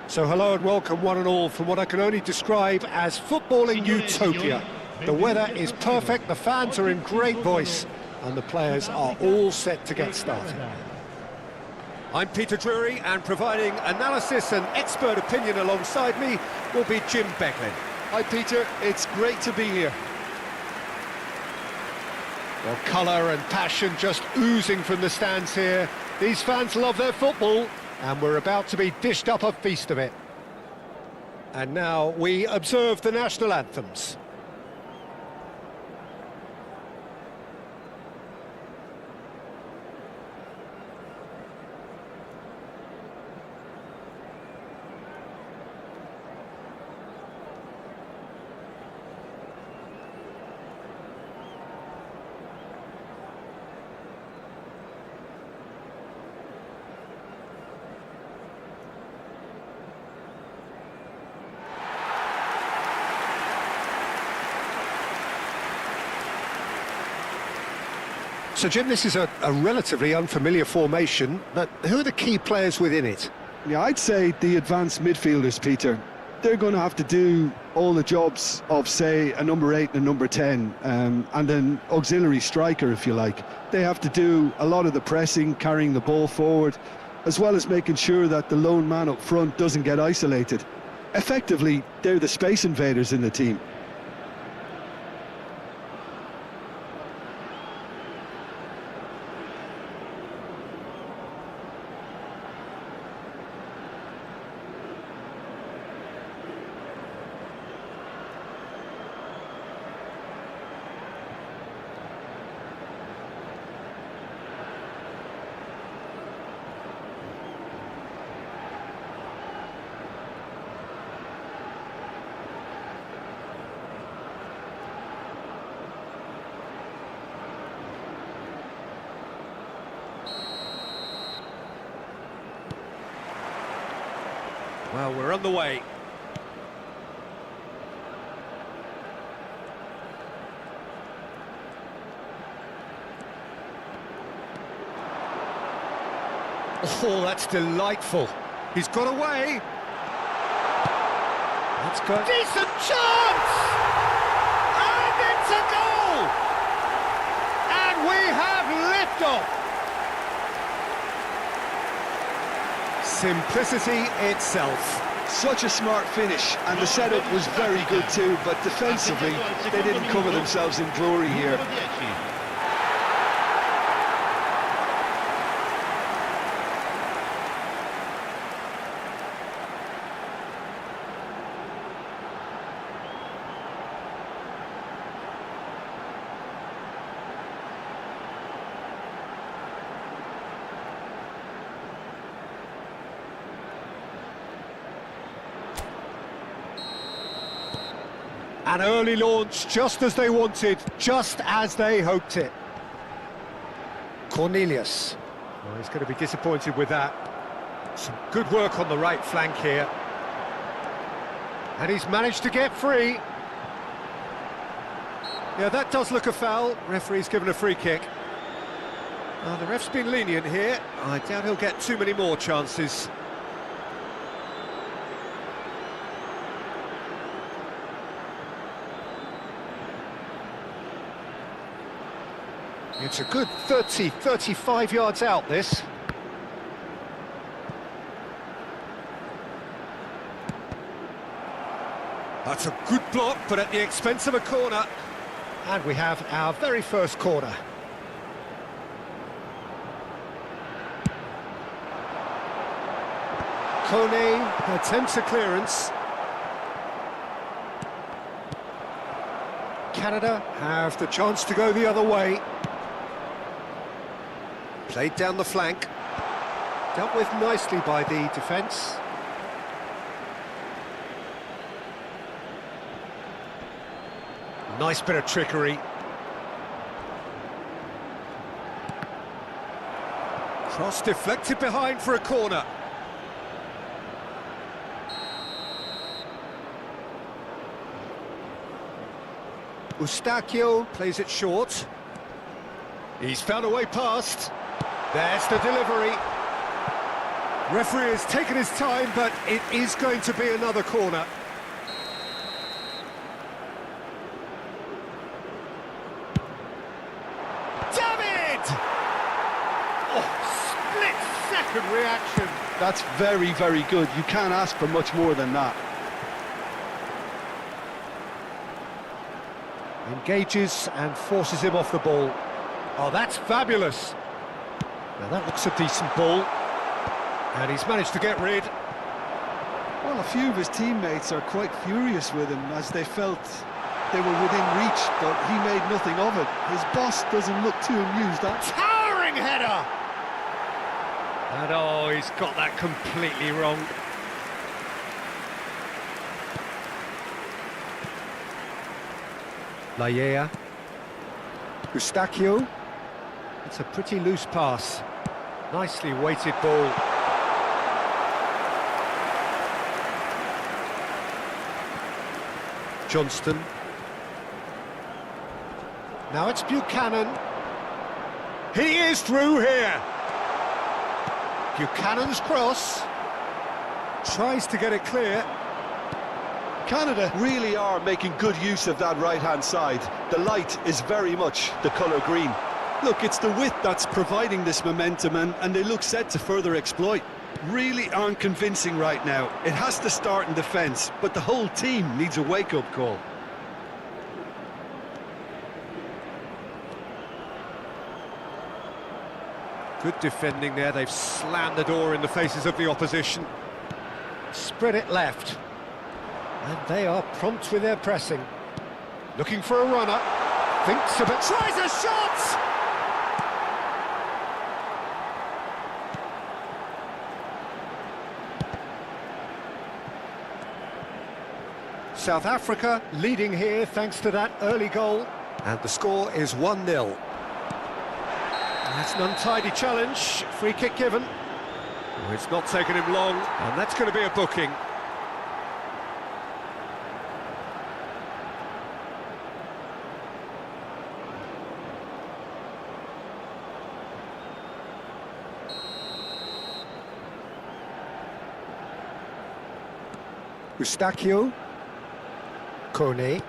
So hello and welcome one and all from what I can only describe as footballing utopia. The weather is perfect, the fans are in great voice, and the players are all set to get started. I'm Peter Drury, and providing analysis and expert opinion alongside me will be Jim Becklin. Hi Peter, it's great to be here. Well, colour and passion just oozing from the stands here. These fans love their football, and we're about to be dished up a feast of it. And now we observe the national anthems. So, Jim, this is a relatively unfamiliar formation, but who are the key players within it? Yeah, I'd say the advanced midfielders, Peter. They're going to have to do all the jobs of, say, a number 8 and a number 10, and an auxiliary striker, if you like. They have to do a lot of the pressing, carrying the ball forward, as well as making sure that the lone man up front doesn't get isolated. Effectively, they're the space invaders in the team. Well, we're on the way. Oh, that's delightful. He's got away. That's good. Decent chance! And it's a goal! And we have liftoff! Simplicity itself. Such a smart finish, and the setup was very good too, but defensively, they didn't cover themselves in glory here. An early launch, just as they wanted, just as they hoped it. Cornelius. Well, he's going to be disappointed with that. Some good work on the right flank here. And he's managed to get free. Yeah, that does look a foul. Referee's given a free kick. The ref's been lenient here. I doubt he'll get too many more chances. It's a good 30, 35 yards out, this. That's a good block, but at the expense of a corner. And we have our very first corner. Kone attempts a clearance. Canada have the chance to go the other way. Played down the flank, dealt with nicely by the defence. Nice bit of trickery. Cross deflected behind for a corner. Eustachio plays it short. He's found a way past. There's the delivery. Referee has taken his time, but it is going to be another corner. David! Oh, split-second reaction. That's very, very good. You can't ask for much more than that. Engages and forces him off the ball. Oh, that's fabulous. Now that looks a decent ball. And he's managed to get rid. Well, a few of his teammates are quite furious with him as they felt they were within reach, but he made nothing of it. His boss doesn't look too amused. Towering header! And oh, he's got that completely wrong. Lallea. Eustachio. It's a pretty loose pass. Nicely weighted ball. Johnston. Now it's Buchanan. He is through here. Buchanan's cross. Tries to get it clear. Canada really are making good use of that right-hand side. The light is very much the colour green. Look, it's the width that's providing this momentum, and they look set to further exploit. Really aren't convincing right now. It has to start in defence, but the whole team needs a wake-up call. Good defending there. They've slammed the door in the faces of the opposition. Spread it left. And they are prompt with their pressing. Looking for a runner. Thinks of it. Tries a shot! South Africa leading here thanks to that early goal. And the score is 1-0. That's an untidy challenge. Free kick given. Oh, it's not taken him long, and that's going to be a booking. Eustachio. Kone.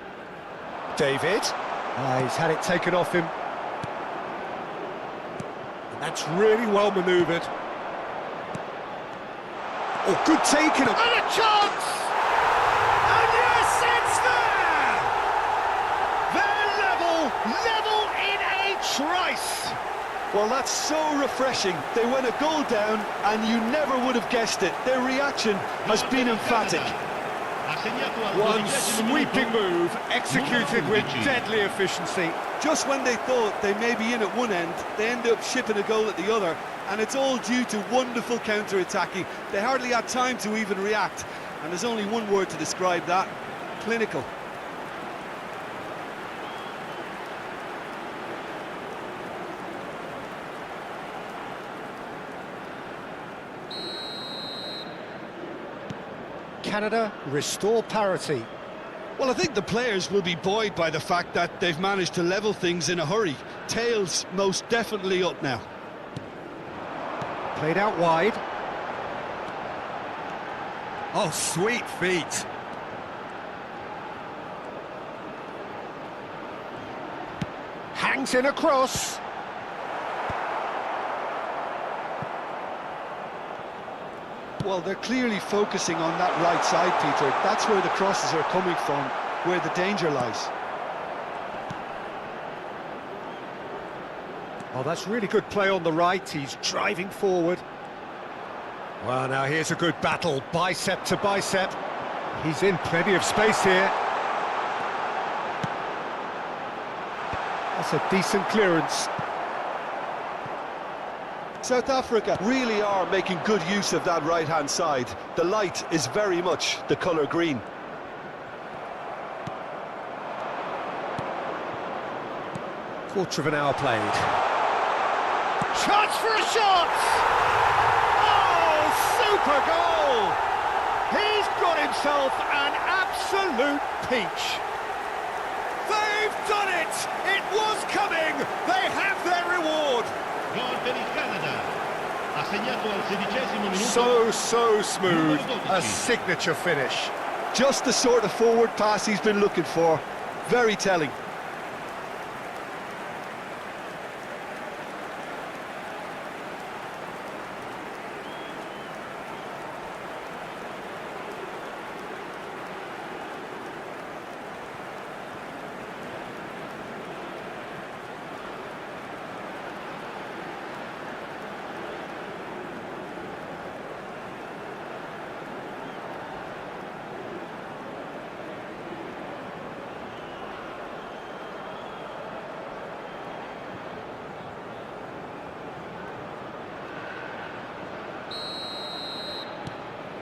David. He's had it taken off him. And that's really well manoeuvred. Oh, good taking. And a chance! And yes, it's there! They're level in a trice. Well, that's so refreshing. They went a goal down, and you never would have guessed it. Their reaction has been emphatic. One sweeping move, executed with deadly efficiency. Just when they thought they may be in at one end, they end up shipping a goal at the other, and it's all due to wonderful counter-attacking. They hardly had time to even react, and there's only one word to describe that: clinical. Canada restore parity. Well, I think the players will be buoyed by the fact that they've managed to level things in a hurry. Tails most definitely up now. Played out wide. Oh, sweet feet. Hangs in across. Well, they're clearly focusing on that right side, Peter. That's where the crosses are coming from, where the danger lies. Oh, that's really good play on the right. He's driving forward. Well, now here's a good battle, bicep to bicep. He's in plenty of space here. That's a decent clearance. South Africa really are making good use of that right-hand side. The light is very much the colour green. Quarter of an hour played. Chance for a shot! Oh, super goal! He's got himself an absolute peach. They've done it! It was coming! They have their reward! Gol per il Canada. A So smooth, a signature finish. Just the sort of forward pass he's been looking for. Very telling.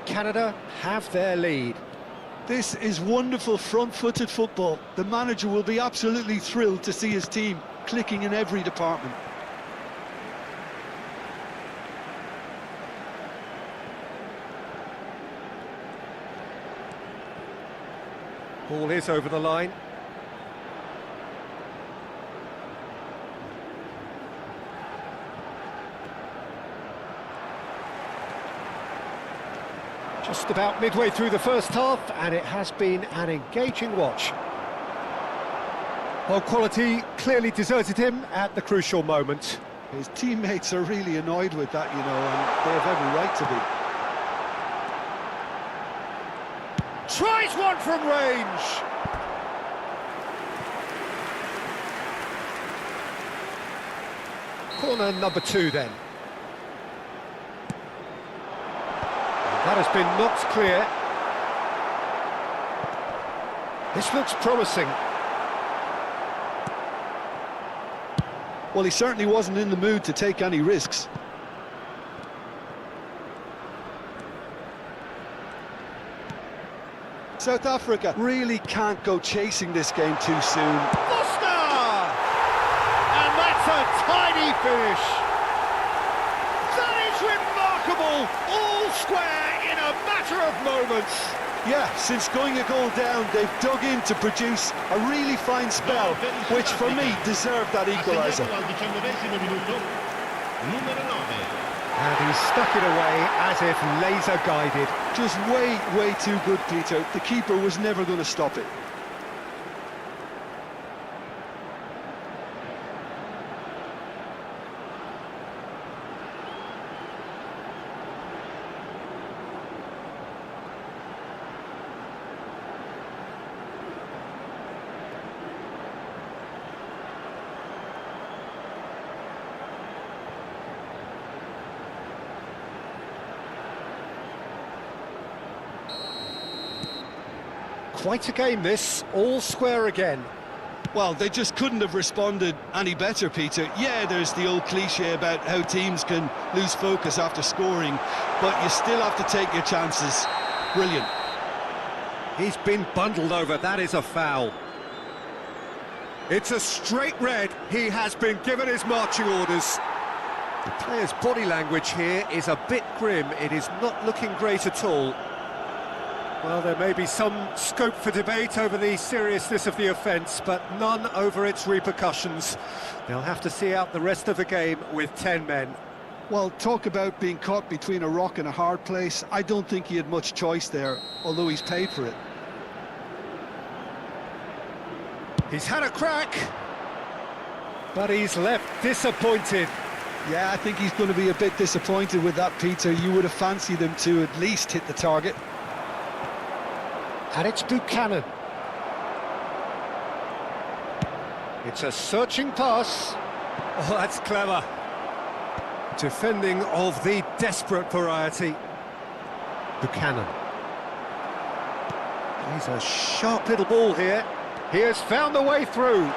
Canada have their lead. This is wonderful front-footed football. The manager will be absolutely thrilled to see his team clicking in every department. Ball is over the line. Just about midway through the first half, and it has been an engaging watch. Well, quality clearly deserted him at the crucial moment. His teammates are really annoyed with that, you know, and they have every right to be. Tries one from range! Corner number 2 then. That has been knocked clear. This looks promising. Well, he certainly wasn't in the mood to take any risks. South Africa really can't go chasing this game too soon. Foster! And that's a tiny finish. That is remarkable! All square in a matter of moments. Yeah, since going a goal down, they've dug in to produce a really fine spell, which for me deserved that equaliser. And he stuck it away as if laser guided. Just way too good, Peter. The keeper was never going to stop it. Quite a game this, all square again. Well, they just couldn't have responded any better, Peter. Yeah, there's the old cliche about how teams can lose focus after scoring, but you still have to take your chances. Brilliant. He's been bundled over, that is a foul. It's a straight red, he has been given his marching orders. The player's body language here is a bit grim, it is not looking great at all. Well, there may be some scope for debate over the seriousness of the offence, but none over its repercussions. They'll have to see out the rest of the game with 10 men. Well, talk about being caught between a rock and a hard place. I don't think he had much choice there, although he's paid for it. He's had a crack, but he's left disappointed. Yeah, I think he's going to be a bit disappointed with that, Peter. You would have fancied him to at least hit the target. And it's Buchanan. It's a searching pass. Oh, that's clever. Defending of the desperate variety. Buchanan. He's a sharp little ball here. He has found the way through.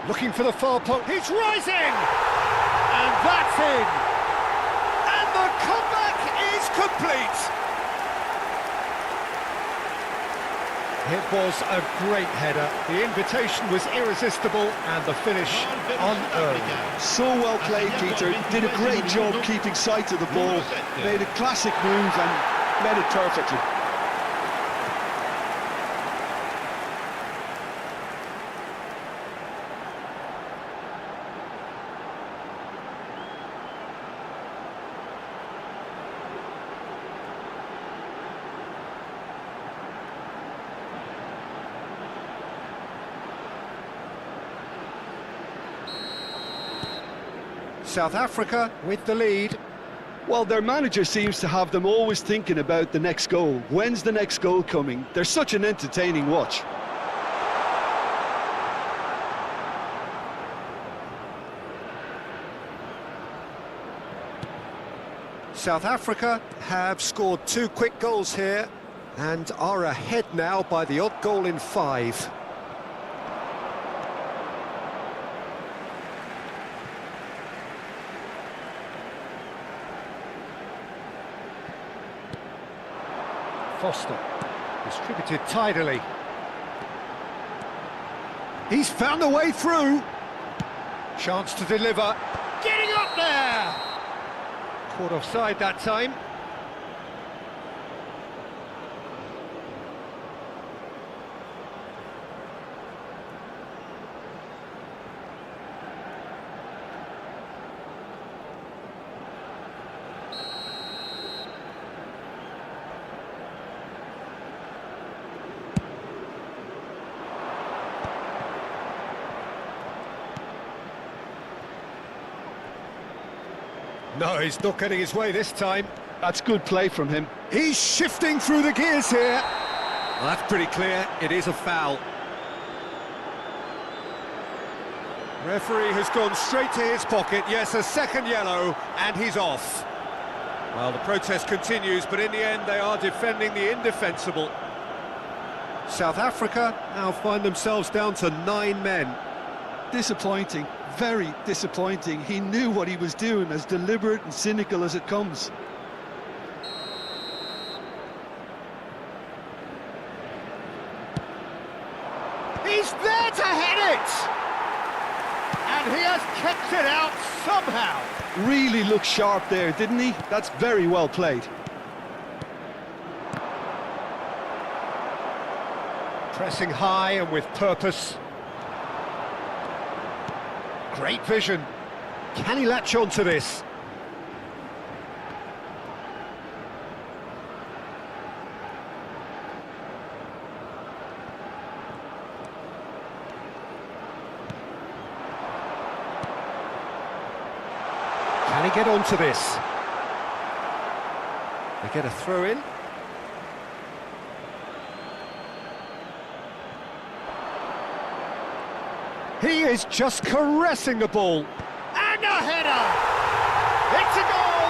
Looking for the far post. He's rising! And that's in. And the comeback is complete. It was a great header. The invitation was irresistible and the finish unearned. So well played, Peter. Did a great job keeping sight of the ball. Made a classic move and met it perfectly. South Africa with the lead. Well, their manager seems to have them always thinking about the next goal. When's the next goal coming? They're such an entertaining watch. South Africa have scored 2 quick goals here and are ahead now by the odd goal in 5. Foster, distributed tidily. He's found a way through. Chance to deliver. Getting up there! Caught offside that time. No, he's not getting his way this time. That's good play from him. He's shifting through the gears here. Well, that's pretty clear. It is a foul. Referee has gone straight to his pocket. Yes, a second yellow, and he's off. Well, the protest continues, but in the end, they are defending the indefensible. South Africa now find themselves down to 9 men. Disappointing, very disappointing. He knew what he was doing, as deliberate and cynical as it comes. He's there to hit it! And he has kept it out somehow. Really looked sharp there, didn't he? That's very well played. Pressing high and with purpose. Great vision. Can he latch on to this? Can he get onto this? They get a throw in. He is just caressing the ball. And a header! It's a goal!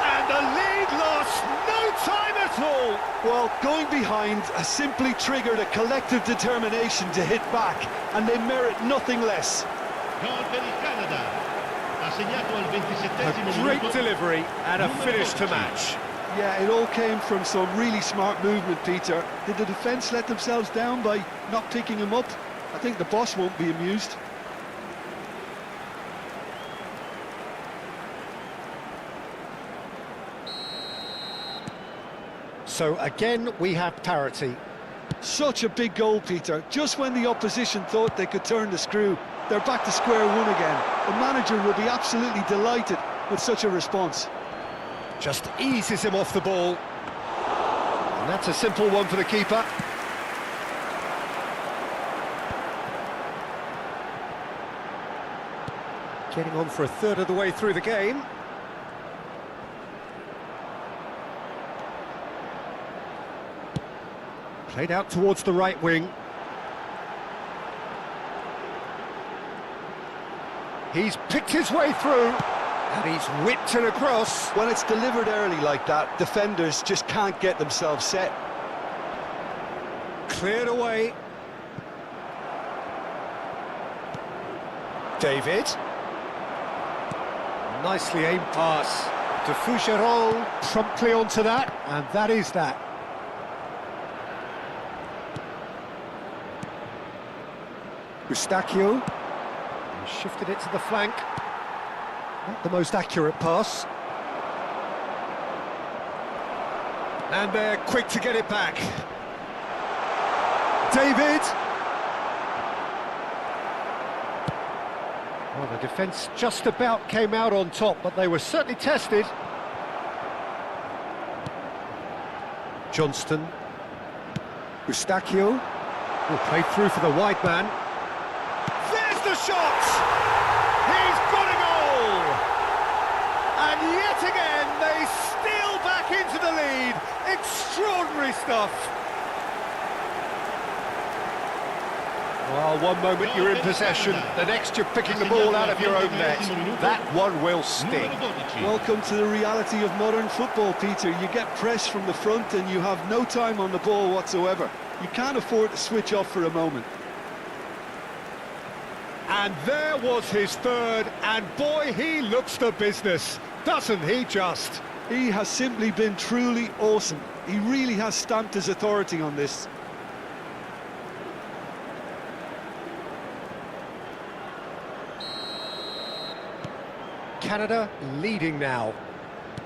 And the lead lost no time at all! Well, going behind has simply triggered a collective determination to hit back, and they merit nothing less. A great delivery and a finish to match. Yeah, it all came from some really smart movement, Peter. Did the defence let themselves down by not picking him up? I think the boss won't be amused. So again, we have parity. Such a big goal, Peter. Just when the opposition thought they could turn the screw, they're back to square one again. The manager will be absolutely delighted with such a response. Just eases him off the ball. And that's a simple one for the keeper. Getting on for a third of the way through the game. Played out towards the right wing. He's picked his way through, and he's whipped it across. When it's delivered early like that, defenders just can't get themselves set. Cleared away. David. Nicely aimed pass to Fougeron, promptly onto that, and that is that. Eustachio, he shifted it to the flank. Not the most accurate pass. And they're quick to get it back. David. Well, the defence just about came out on top, but they were certainly tested. Johnston. Eustachio will play through for the wide man. There's the shot! He's got it stuff. Well, one moment you're in possession, the next you're picking the ball out of your own net. That one will sting. Welcome to the reality of modern football, Peter. You get press from the front and you have no time on the ball whatsoever. You can't afford to switch off for a moment. And there was his third, and boy, he looks the business, doesn't he just? He has simply been truly awesome. He really has stamped his authority on this. Canada leading now.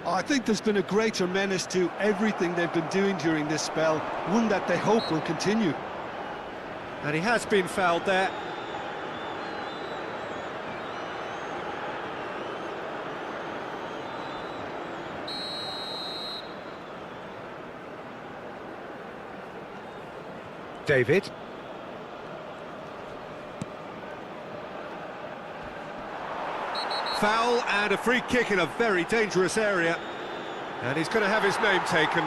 I think there's been a greater menace to everything they've been doing during this spell, one that they hope will continue. And he has been fouled there. David. Foul and a free kick in a very dangerous area. And he's going to have his name taken.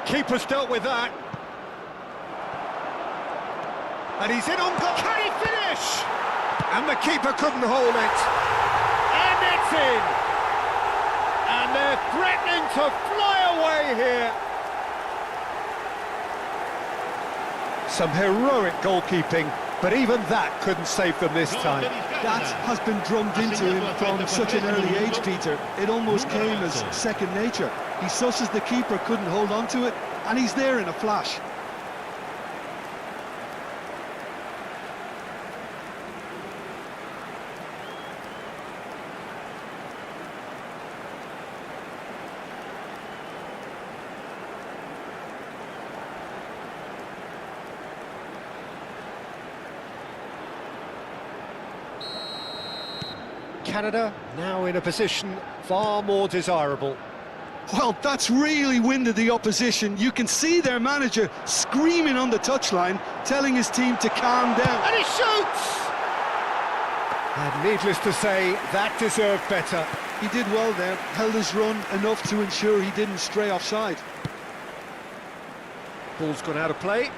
Keeper's dealt with that. And he's in on goal. Can he finish? And the keeper couldn't hold it. And it's in. And they're threatening to fly away here. Some heroic goalkeeping, but even that couldn't save them this time. That has been drummed into him from such an early age, Peter. It almost came as second nature. He susses the keeper couldn't hold on to it, and he's there in a flash. Canada now in a position far more desirable. Well, that's really winded the opposition. You can see their manager screaming on the touchline, telling his team to calm down. And he shoots! And needless to say, that deserved better. He did well there, held his run enough to ensure he didn't stray offside. Ball's gone out of play.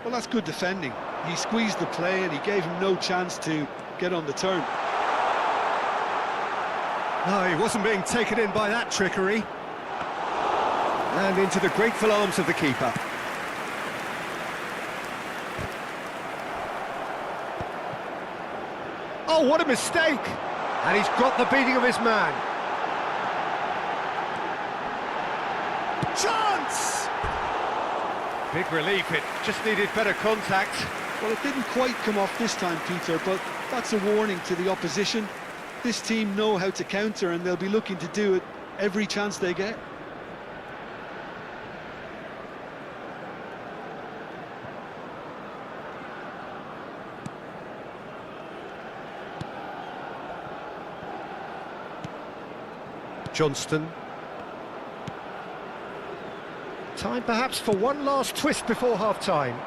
Well, that's good defending. He squeezed the play and he gave him no chance to get on the turn. No, he wasn't being taken in by that trickery. And into the grateful arms of the keeper. Oh, what a mistake! And he's got the beating of his man. Chance! Big relief, it just needed better contact. Well, it didn't quite come off this time, Peter, but that's a warning to the opposition. This team know how to counter and they'll be looking to do it every chance they get. Johnston. Time perhaps for one last twist before half-time.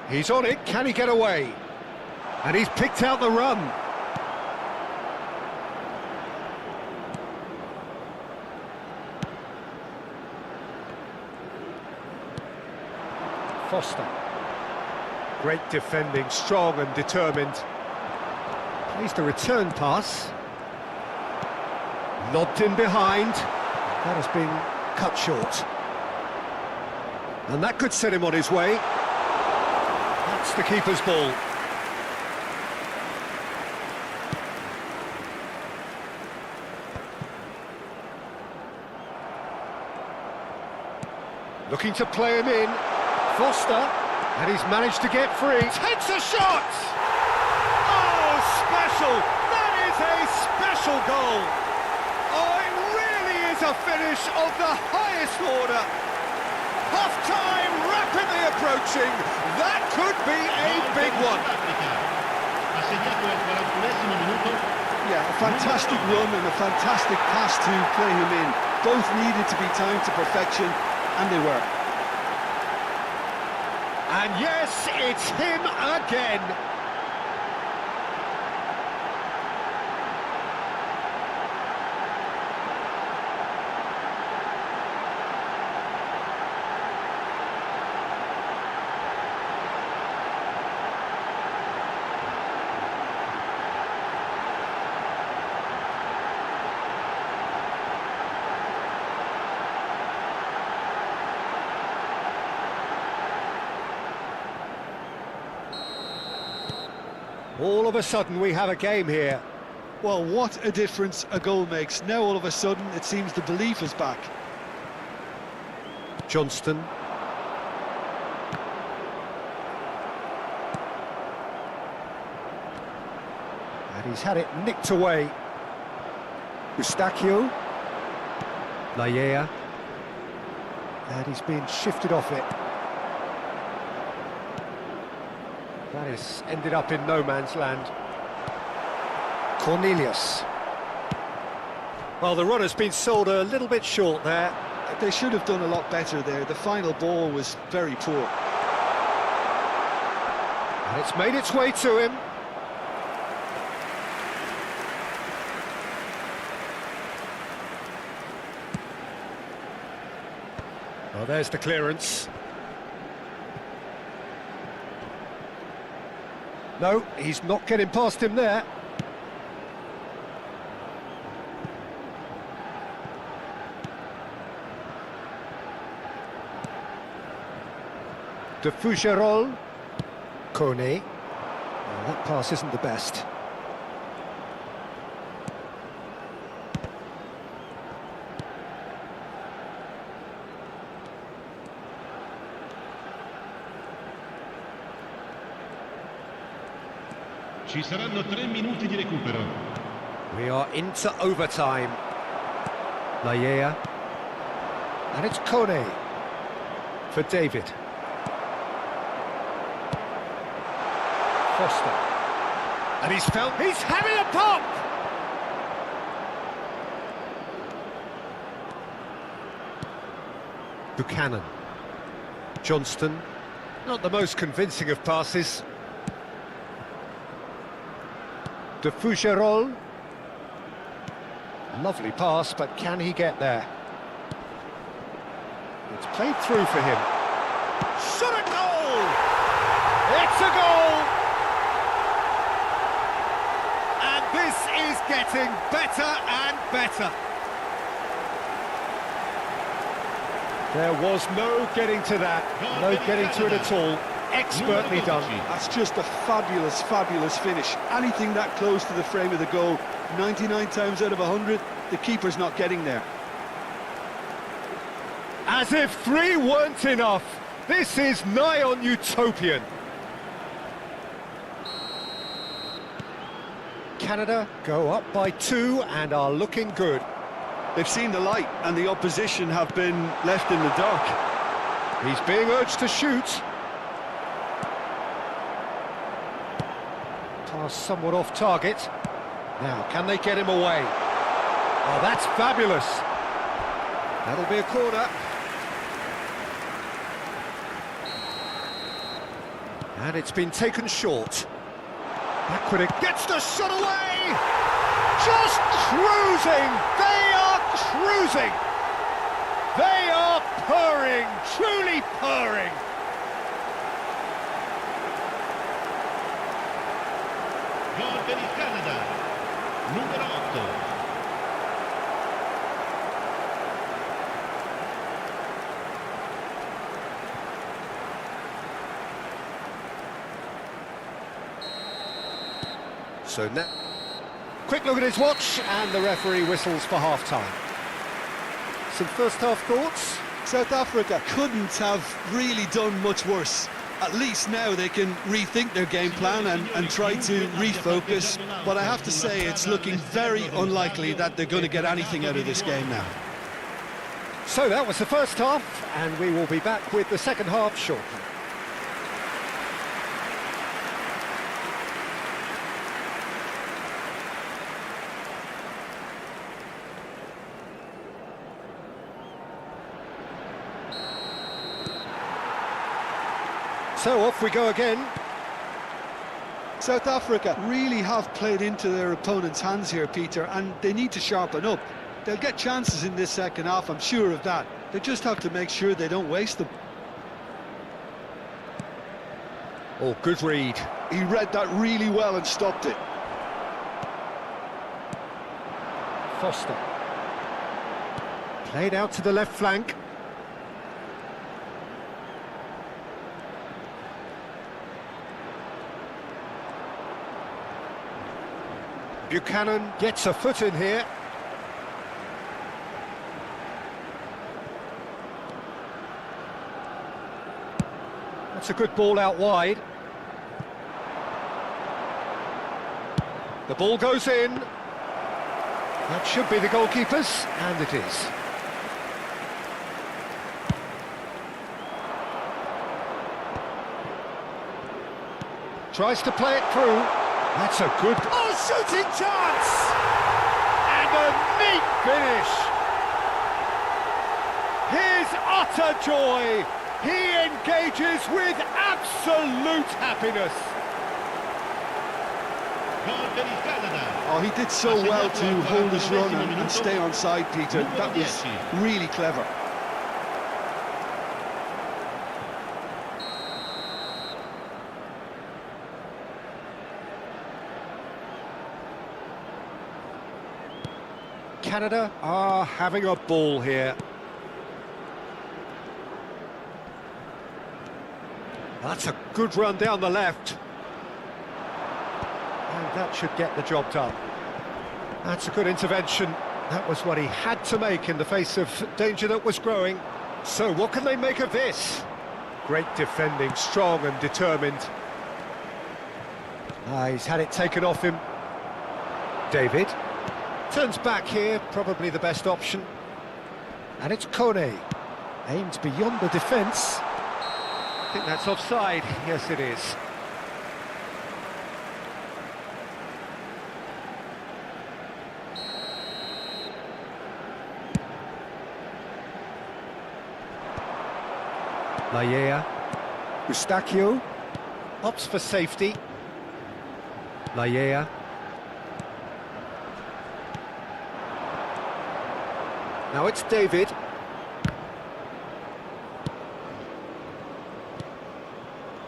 He's on it, can he get away? And he's picked out the run. Foster. Great defending, strong and determined. Plays the return pass. Lobbed in behind. That has been cut short. And that could set him on his way. That's the keeper's ball. Looking to play him in. Foster. And he's managed to get free. Takes a shot! Oh, special! That is a special goal! Oh, it is a finish of the highest order. Half-time rapidly approaching. That could be a big one. Yeah, a fantastic run and a fantastic pass to play him in. Both needed to be timed to perfection, and they were. And yes, it's him again. All of a sudden we have a game here. Well, what a difference a goal makes. Now all of a sudden it seems the belief is back. Johnston. And he's had it nicked away. Eustachio. Lallea. And he's being shifted off it. That has ended up in no man's land. Cornelius. Well, the run has been sold a little bit short there. They should have done a lot better there. The final ball was very poor. And it's made its way to him. Well, there's the clearance. No, he's not getting past him there. De Fougerolles. Kone. Well, that pass isn't the best. Ci saranno 3 minuti di recupero. We are into overtime. Lallea. And it's Kone for David. Foster. And he's having a pop! Buchanan. Johnston. Not the most convincing of passes. De Fougerolles. Lovely pass, but can he get there? It's played through for him. Shot a goal! It's a goal! And this is getting better and better. There was no getting to that, no getting to it at all. Expertly done. That's just a fabulous, fabulous finish. Anything that close to the frame of the goal, 99 times out of 100, the keeper's not getting there. As if 3 weren't enough. This is nigh on utopian. Canada go up by 2 and are looking good. They've seen the light and the opposition have been left in the dark. He's being urged to shoot. Pass somewhat off target. Now, can they get him away? Oh, that's fabulous. That'll be a corner. And it's been taken short. Backward gets the shot away! Just cruising! They are cruising! They are purring, truly purring! Gol per il Canada, numero 8. So now, quick look at his watch, and the referee whistles for half-time. Some first-half thoughts? South Africa couldn't have really done much worse. At least now they can rethink their game plan and try to refocus. But I have to say, it's looking very unlikely that they're going to get anything out of this game now. So that was the first half, and we will be back with the second half shortly. So off we go again. South Africa really have played into their opponent's hands here, Peter, and they need to sharpen up. They'll get chances in this second half, I'm sure of that. They just have to make sure they don't waste them. Oh, good read. He read that really well and stopped it. Foster. Played out to the left flank. Buchanan gets a foot in here. That's a good ball out wide. The ball goes in. That should be the goalkeeper's, and it is. Tries to play it through. That's a good... Oh, shooting chance! And a neat finish! His utter joy! He engages with absolute happiness! Oh, he did so well to hold his run and stay on side, Peter. That was really clever. Canada are having a ball here. That's a good run down the left. And that should get the job done. That's a good intervention. That was what he had to make in the face of danger that was growing. So what can they make of this? Great defending, strong and determined. He's had it taken off him. David. Turns back here, probably the best option. And it's Kone. Aimed beyond the defence. I think that's offside. Yes, it is. Laia. Eustachio. Opts for safety. Laia. Now it's David.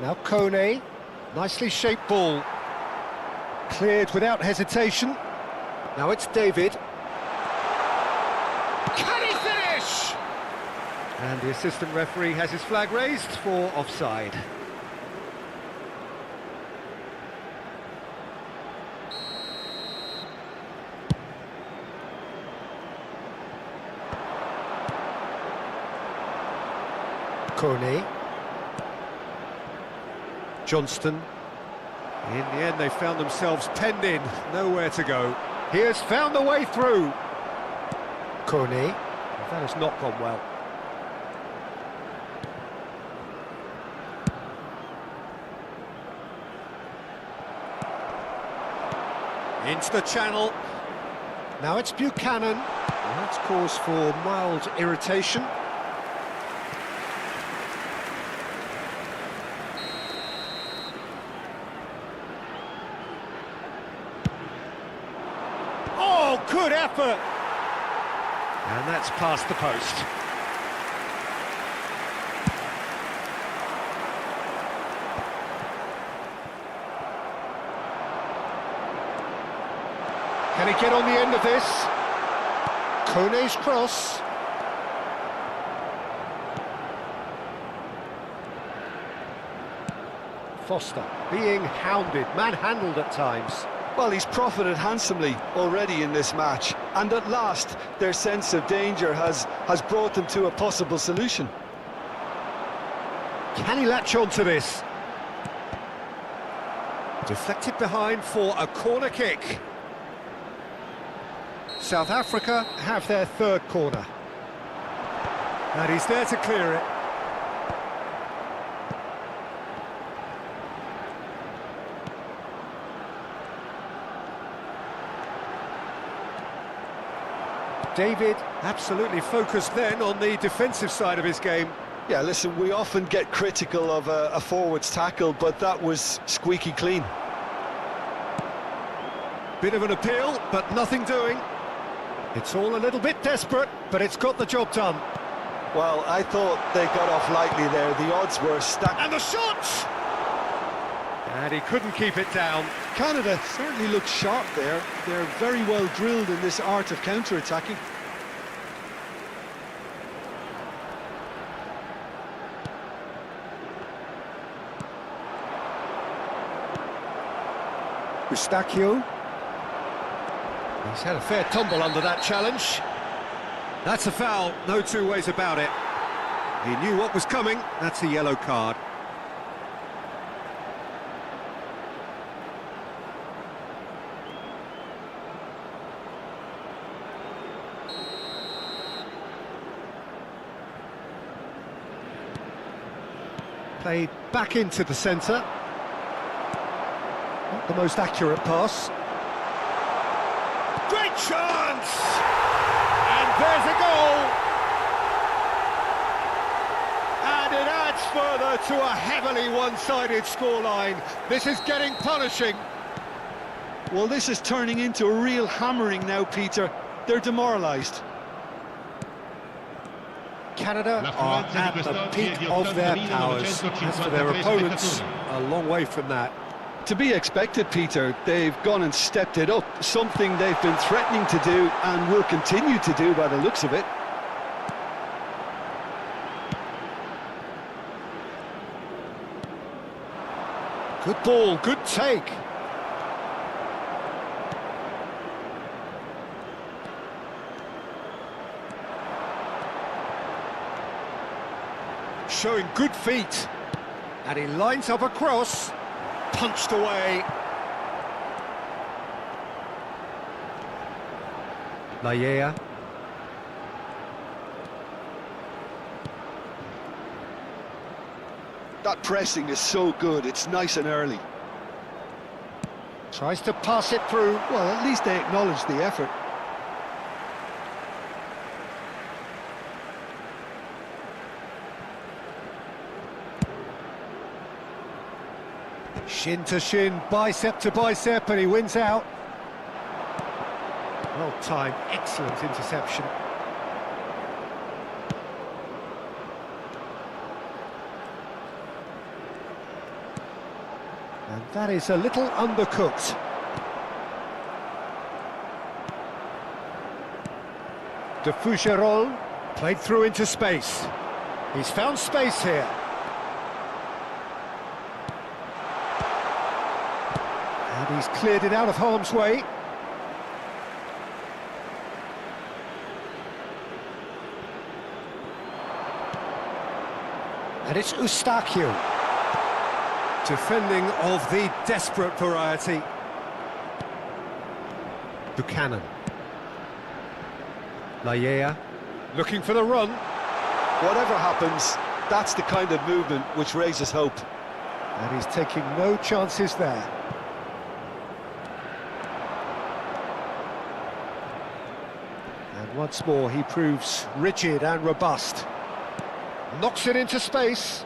Now Kone. Nicely shaped ball. Cleared without hesitation. Now it's David. Can he finish? And the assistant referee has his flag raised for offside. Kone. Johnston. In the end, they found themselves penned in, nowhere to go. He has found the way through. Kone. That has not gone well. Into the channel. Now it's Buchanan. And that's cause for mild irritation. Oh, good effort! And that's past the post. Can he get on the end of this? Kone's cross. Foster being hounded, manhandled at times. Well, he's profited handsomely already in this match, and at last their sense of danger has brought them to a possible solution. Can he latch on to this? Deflected behind for a corner kick. South Africa have their third corner. And he's there to clear it. David absolutely focused then on the defensive side of his game. Yeah, listen, we often get critical of a forward's tackle, but that was squeaky clean. Bit of an appeal, but nothing doing. It's all a little bit desperate, but it's got the job done. Well, I thought they got off lightly there. The odds were stacked. And the shot! And he couldn't keep it down. Canada certainly looked sharp there. They're very well drilled in this art of counter-attacking. Eustachio. He's had a fair tumble under that challenge. That's a foul, no two ways about it. He knew what was coming, that's a yellow card. Played back into the centre. Not the most accurate pass. Great chance! And there's a goal! And it adds further to a heavily one-sided scoreline. This is getting punishing. Well, this is turning into a real hammering now, Peter. They're demoralised. Canada are at the peak of their powers. As for their opponents, a long way from that. To be expected, Peter. They've gone and stepped it up, something they've been threatening to do and will continue to do by the looks of it. Good ball, good take. Showing good feet. And he lines up a cross. Punched away. Lallea. That pressing is so good, it's nice and early. Tries to pass it through. Well, at least they acknowledge the effort. Shin to shin, bicep to bicep, and he wins out. Well timed, excellent interception. And that is a little undercooked. De Fougerolles played through into space. He's found space here. And he's cleared it out of harm's way. And it's Eustachio. Defending of the desperate variety. Buchanan. Lallea. Looking for the run. Whatever happens, that's the kind of movement which raises hope. And he's taking no chances there. And once more he proves rigid and robust. Knocks it into space.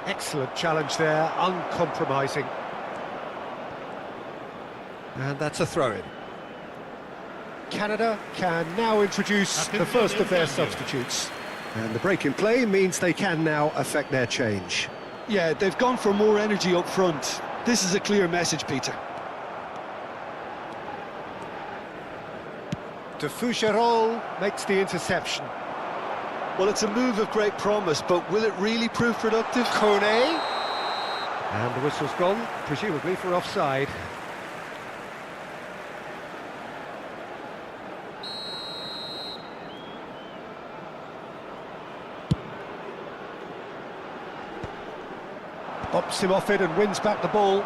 Excellent challenge there, uncompromising. And that's a throw-in. Canada can now introduce the first of their substitutes. And the break in play means they can now affect their change. Yeah, they've gone for more energy up front. This is a clear message, Peter. De Fougerolles makes the interception. Well, it's a move of great promise, but will it really prove productive? Kone. And the whistle's gone, presumably for offside. Bops him off it and wins back the ball.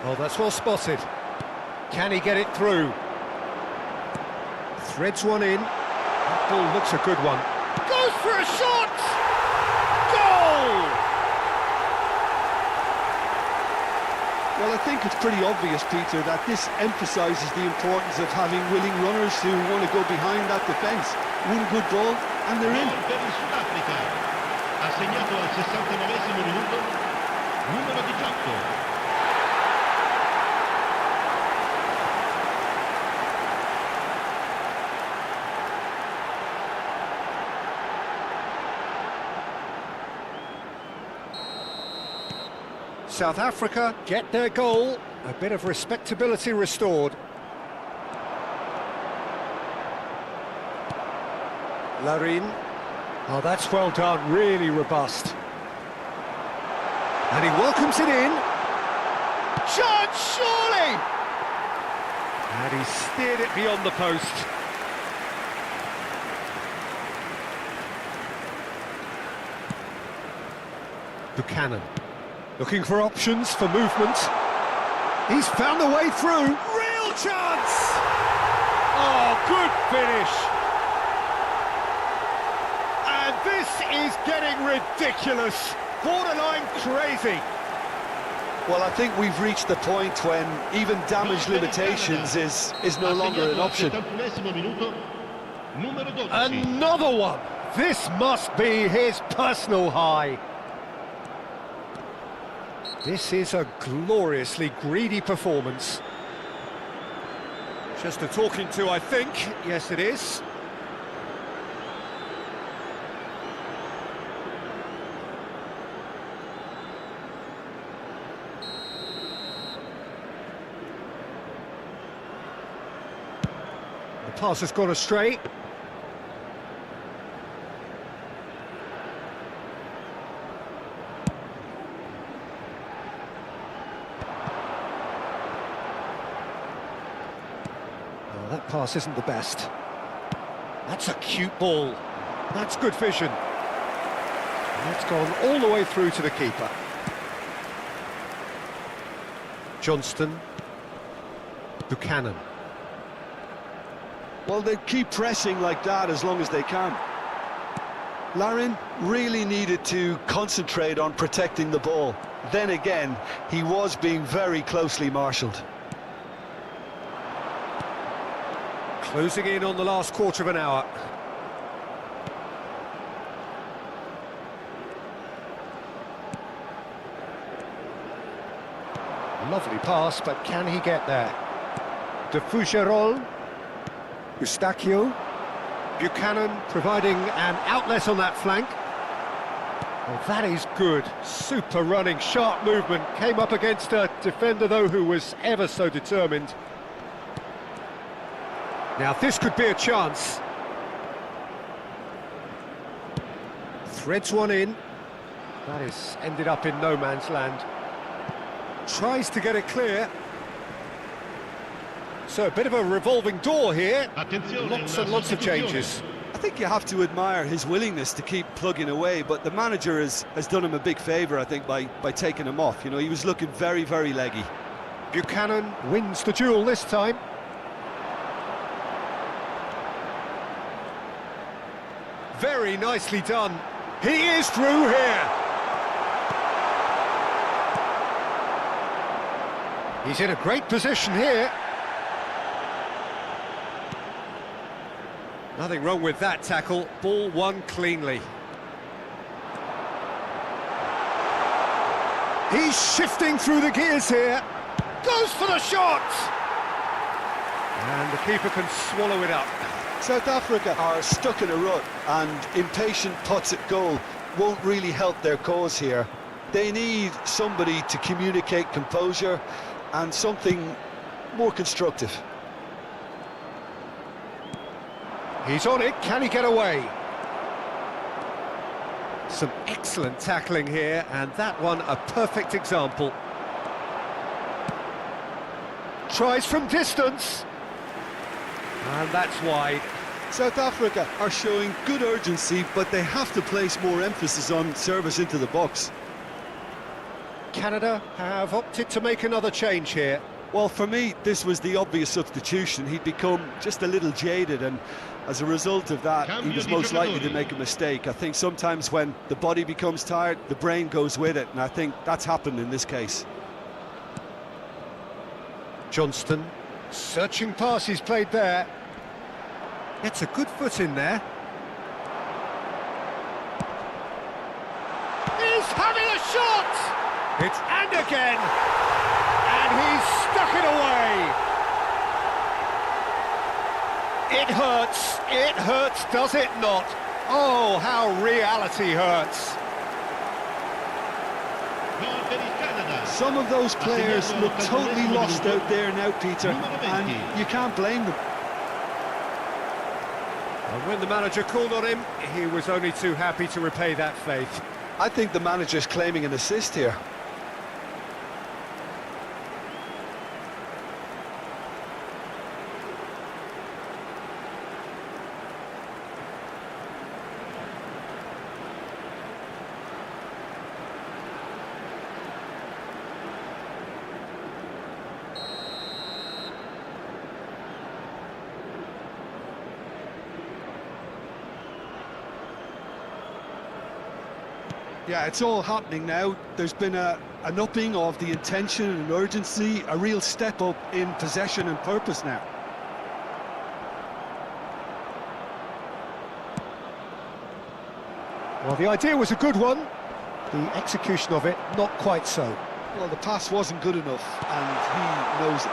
Oh, that's well spotted. Can he get it through? Threads one in. That ball looks a good one. Goes for a shot! Goal! Well, I think it's pretty obvious, Peter, that this emphasises the importance of having willing runners who want to go behind that defence. One good ball, and they're in. Gol per il Sudafrica. Ha segnato al 69esimo minuto, numero 18. South Africa get their goal. A bit of respectability restored. Larin. Oh, that's well done, really robust. And he welcomes it in. Chance, surely! And he steered it beyond the post. Buchanan. Looking for options for movement. He's found a way through. Real chance! Oh, good finish. And this is getting ridiculous. Borderline crazy. Well, I think we've reached the point when even damage limitations is no longer an option. Another one. This must be his personal high. This is a gloriously greedy performance. Just a talking to, I think. Yes, it is. The pass has gone astray. That pass isn't the best. That's a cute ball. That's good vision. And it's gone all the way through to the keeper. Johnston. Buchanan. Well, they keep pressing like that as long as they can. Larin really needed to concentrate on protecting the ball. Then again, he was being very closely marshalled. Closing in on the last quarter of an hour. Lovely pass, but can he get there? De Fougerolles, Eustachio, Buchanan providing an outlet on that flank. Well, that is good. Super running, sharp movement. Came up against a defender, though, who was ever so determined. Now, this could be a chance. Threads one in. That is ended up in no man's land. Tries to get it clear. So a bit of a revolving door here. Lots and lots of changes. I think you have to admire his willingness to keep plugging away, but the manager has done him a big favour, I think, by taking him off. You know, he was looking very, very leggy. Buchanan wins the duel this time. Very nicely done. He is through here. He's in a great position here. Nothing wrong with that tackle. Ball won cleanly. He's shifting through the gears here. Goes for the shot! And the keeper can swallow it up. South Africa are stuck in a rut, and impatient putts at goal won't really help their cause here. They need somebody to communicate composure and something more constructive. He's on it, can he get away? Some excellent tackling here, and that one a perfect example. Tries from distance. And that's wide. South Africa are showing good urgency, but they have to place more emphasis on service into the box. Canada have opted to make another change here. Well, for me, this was the obvious substitution. He'd become just a little jaded, and as a result of that, he was most likely to make a mistake. I think sometimes when the body becomes tired, the brain goes with it, and I think that's happened in this case. Johnston, searching pass he's played there. Gets a good foot in there. He's having a shot! It's and again! And he's stuck it away! It hurts, does it not? Oh, how reality hurts. Some of those players look totally lost out there now, Peter, and you can't blame them. And when the manager called on him, he was only too happy to repay that faith. I think the manager's claiming an assist here. Yeah, it's all happening now. There's been an upping of the intention and urgency, a real step up in possession and purpose now. Well, the idea was a good one. The execution of it, not quite so. Well, the pass wasn't good enough, and he knows it.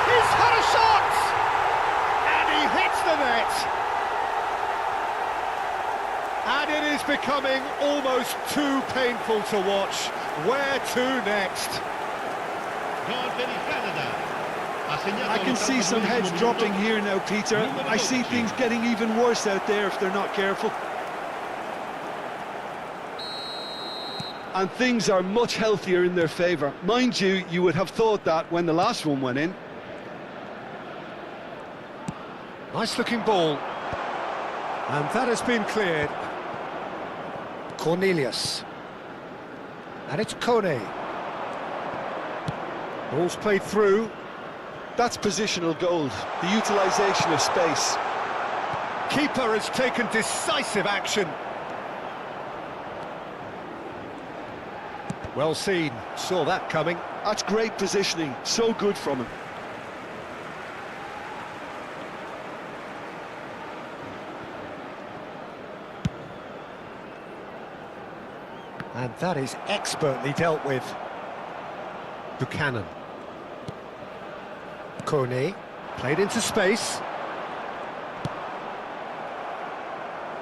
He's had a shot! And he hits the net! And it is becoming almost too painful to watch. Where to next? I can see some heads dropping here now, Peter. I see things getting even worse out there if they're not careful. And things are much healthier in their favour. Mind you, you would have thought that when the last one went in. Nice looking ball. And that has been cleared. Cornelius. And it's Kone. Ball's played through. That's positional gold, the utilisation of space. Keeper has taken decisive action. Well seen, saw that coming. That's great positioning, so good from him. And that is expertly dealt with. Buchanan. Kone, played into space.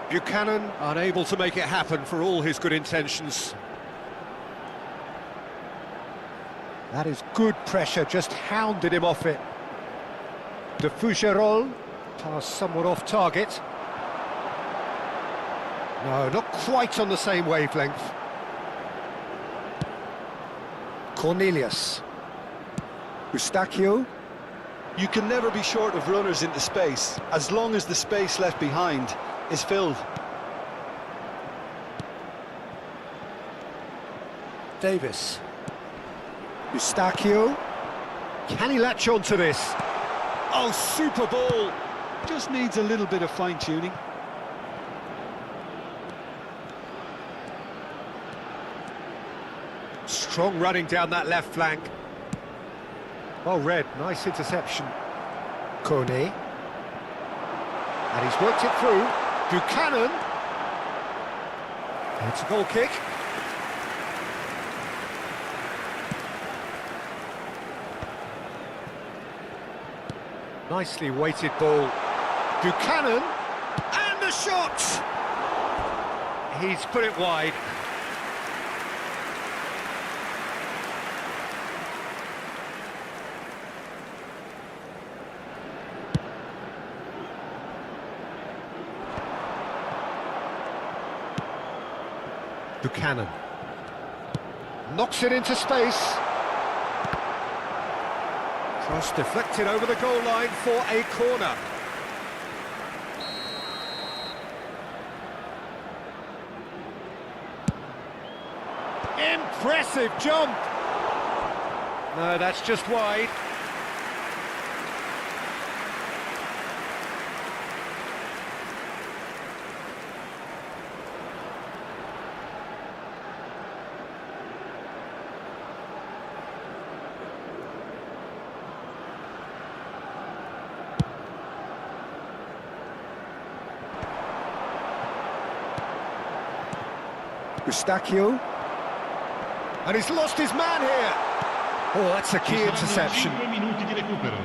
Buchanan unable to make it happen for all his good intentions. That is good pressure, just hounded him off it. De Fougerolles, pass somewhat off target. No, not quite on the same wavelength. Cornelius. Eustachio. You can never be short of runners into space, as long as the space left behind is filled. Davis. Eustachio. Can he latch on to this? Oh, super ball. Just needs a little bit of fine-tuning. Strong running down that left flank. Well read, nice interception. Kone. And he's worked it through. Buchanan. It's a goal kick. Nicely weighted ball. Buchanan. And the shot! He's put it wide. Buchanan knocks it into space. Cross deflected over the goal line for a corner. Impressive jump. No, that's just wide. Eustachio. And he's lost his man here. Oh, that's a key interception. 5 minuti di recupero.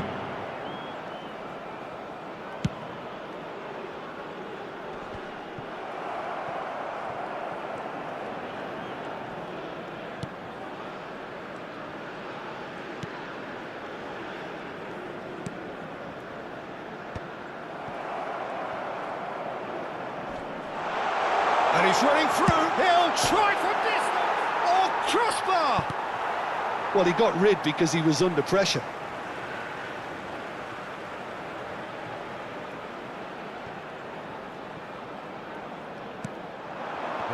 And he's running through. He'll try from distance. Oh, crossbar. Well, he got rid because he was under pressure.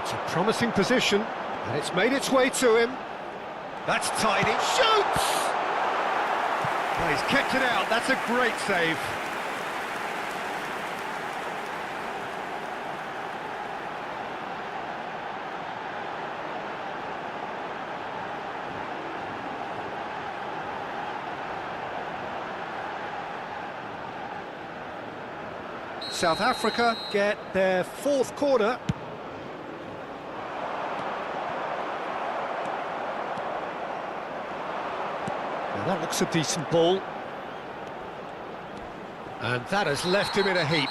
It's a promising position, and it's made its way to him. That's tidy. Shoots! Well, he's kept it out. That's a great save. South Africa get their fourth corner. Now that looks a decent ball. And that has left him in a heap.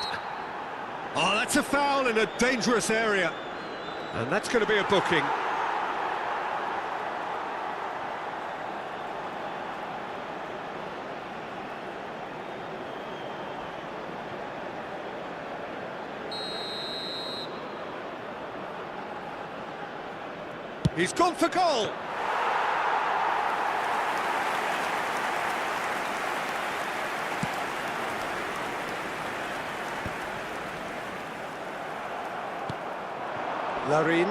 Oh, that's a foul in a dangerous area. And that's going to be a booking. He's gone for goal. Larin.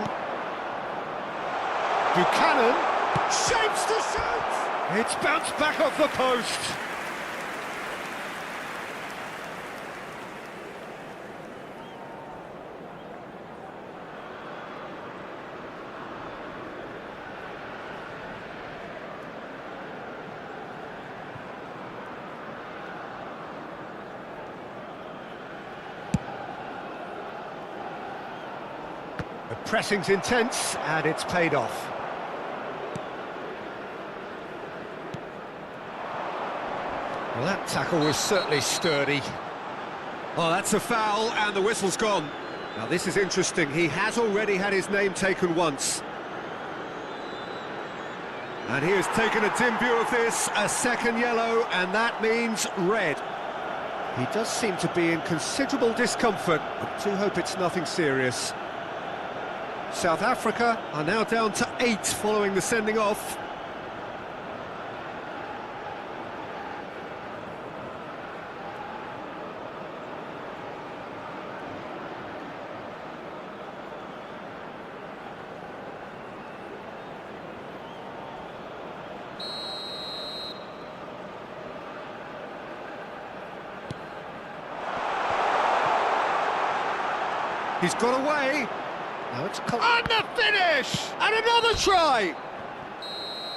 Buchanan shapes the shot. It's bounced back off the post. The pressing's intense, and it's paid off. Well, that tackle was certainly sturdy. Oh, that's a foul, and the whistle's gone. Now, this is interesting. He has already had his name taken once. And he has taken a dim view of this, a second yellow, and that means red. He does seem to be in considerable discomfort, but I do hope it's nothing serious. South Africa are now down to 8 following the sending off. He's got away. Now it's and the finish! And another try!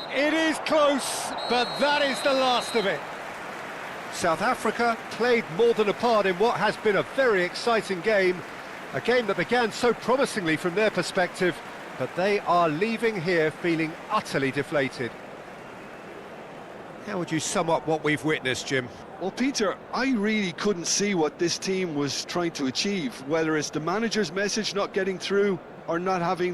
It is close, but that is the last of it. South Africa played more than a part in what has been a very exciting game. A game that began so promisingly from their perspective, but they are leaving here feeling utterly deflated. How would you sum up what we've witnessed, Jim? Well, Peter, I really couldn't see what this team was trying to achieve, whether it's the manager's message not getting through or not having the